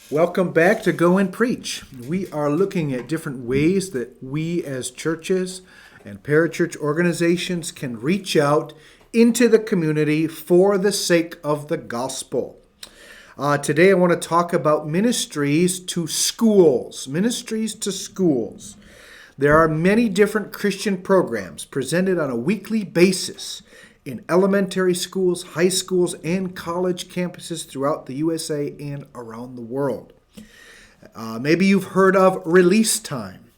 Welcome back to Go and Preach. We are looking at different ways that we as churches and parachurch organizations can reach out into the community for the sake of the gospel. Today I want to talk about ministries to schools. Ministries to schools. There are many different Christian programs presented on a weekly basis in elementary schools, high schools, and college campuses throughout the USA and around the world. Maybe you've heard of Release Time.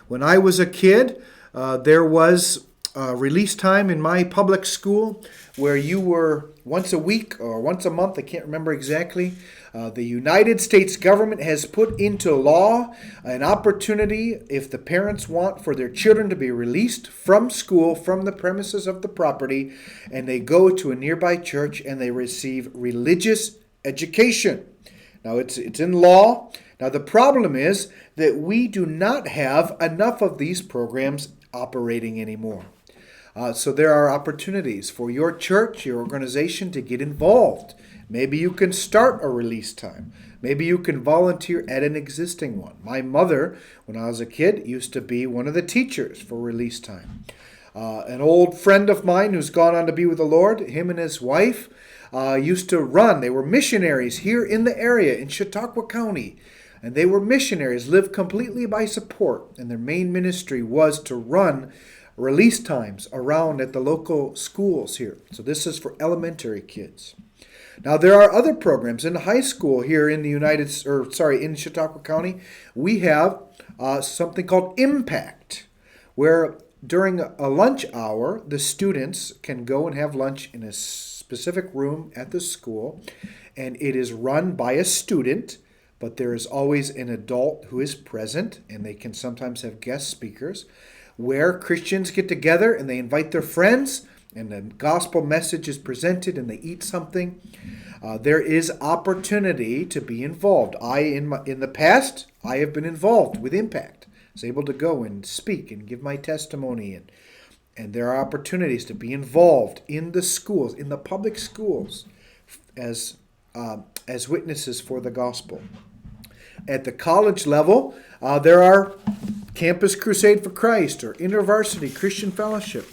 When I was a kid, there was release time in my public school where you were once a week or once a month, I can't remember exactly. The United States government has put into law an opportunity, if the parents want, for their children to be released from school, from the premises of the property, and they go to a nearby church and they receive religious education. Now, it's in law. Now, the problem is that we do not have enough of these programs operating anymore. So there are opportunities for your church, your organization to get involved. Maybe you can start a release time. Maybe you can volunteer at an existing one. My mother, when I was a kid, used to be one of the teachers for release time. An old friend of mine who's gone on to be with the Lord, him and his wife, used to run. They were missionaries here in the area in Chautauqua County. And they were missionaries, lived completely by support. And their main ministry was to run release times around at the local schools here. So this is for elementary kids. Now there are other programs in high school here in the in Chautauqua County. We have something called Impact, where during a lunch hour, the students can go and have lunch in a specific room at the school, and it is run by a student, but there is always an adult who is present, and they can sometimes have guest speakers, where Christians get together and they invite their friends, and the gospel message is presented and they eat something. There is opportunity to be involved. In the past, I have been involved with Impact. I was able to go and speak and give my testimony, and there are opportunities to be involved in the schools, in the public schools, as witnesses for the gospel. At the college level, there are Campus Crusade for Christ or InterVarsity Christian Fellowship.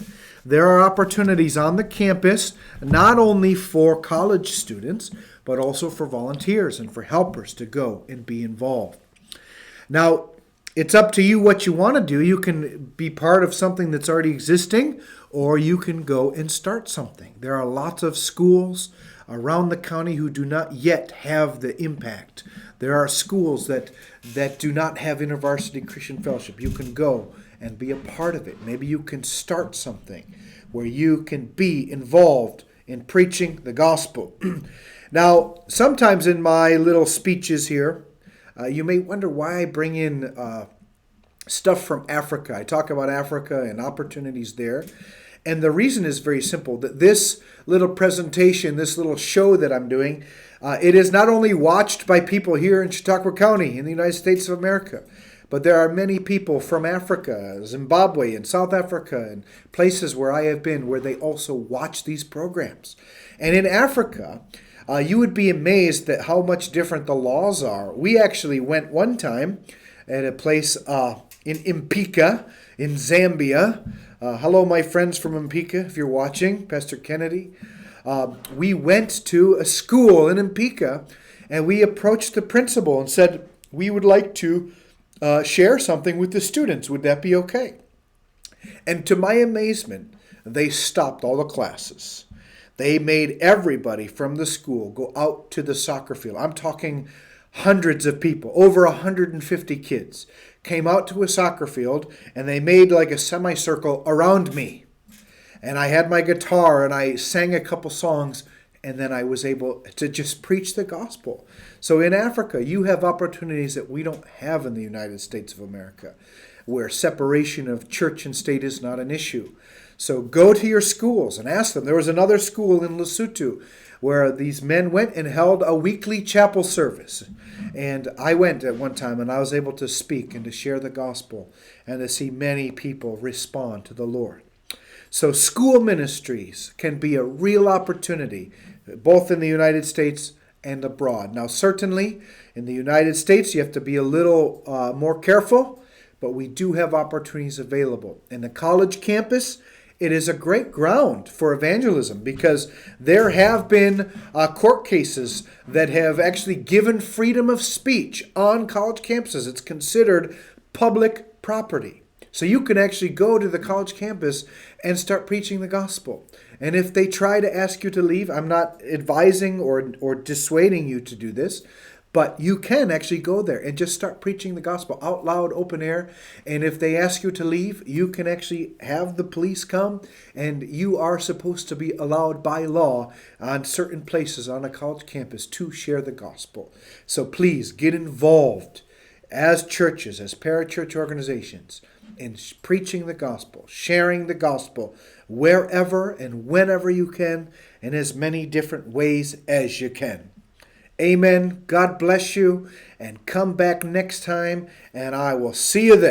There are opportunities on the campus, not only for college students, but also for volunteers and for helpers to go and be involved. Now, it's up to you what you want to do. You can be part of something that's already existing, or you can go and start something. There are lots of schools around the county who do not yet have the Impact. There are schools that do not have InterVarsity Christian Fellowship. You can go and be a part of it. Maybe you can start something where you can be involved in preaching the gospel. Now, sometimes in my little speeches here, you may wonder why I bring in stuff from Africa. I talk about Africa and opportunities there. And the reason is very simple, that this little presentation, this little show that I'm doing, it is not only watched by people here in Chautauqua County in the United States of America, but there are many people from Africa, Zimbabwe and South Africa and places where I have been where they also watch these programs. And in Africa, you would be amazed at how much different the laws are. We actually went one time at a place in Mpika in Zambia. Hello, my friends from Mpika, if you're watching, Pastor Kennedy. We went to a school in Mpika, and we approached the principal and said, we would like to share something with the students. Would that be okay? And to my amazement, they stopped all the classes. They made everybody from the school go out to the soccer field. I'm talking hundreds of people, over 150 kids, came out to a soccer field, and they made like a semicircle around me. And I had my guitar, and I sang a couple songs, and then I was able to just preach the gospel. So in Africa, you have opportunities that we don't have in the United States of America, where separation of church and state is not an issue. So go to your schools and ask them. There was another school in Lesotho where these men went and held a weekly chapel service. And I went at one time, and I was able to speak and to share the gospel and to see many people respond to the Lord. So school ministries can be a real opportunity, both in the United States and abroad. Now, certainly in the United States, you have to be a little more careful, but we do have opportunities available. In the college campus, it is a great ground for evangelism because there have been court cases that have actually given freedom of speech on college campuses. It's considered public property. So you can actually go to the college campus and start preaching the gospel. And if they try to ask you to leave, I'm not advising or dissuading you to do this, but you can actually go there and just start preaching the gospel out loud, open air. And if they ask you to leave, you can actually have the police come, and you are supposed to be allowed by law on certain places on a college campus to share the gospel. So please get involved as churches, as parachurch organizations, in preaching the gospel, sharing the gospel wherever and whenever you can, in as many different ways as you can. Amen. God bless you, and come back next time, and I will see you then.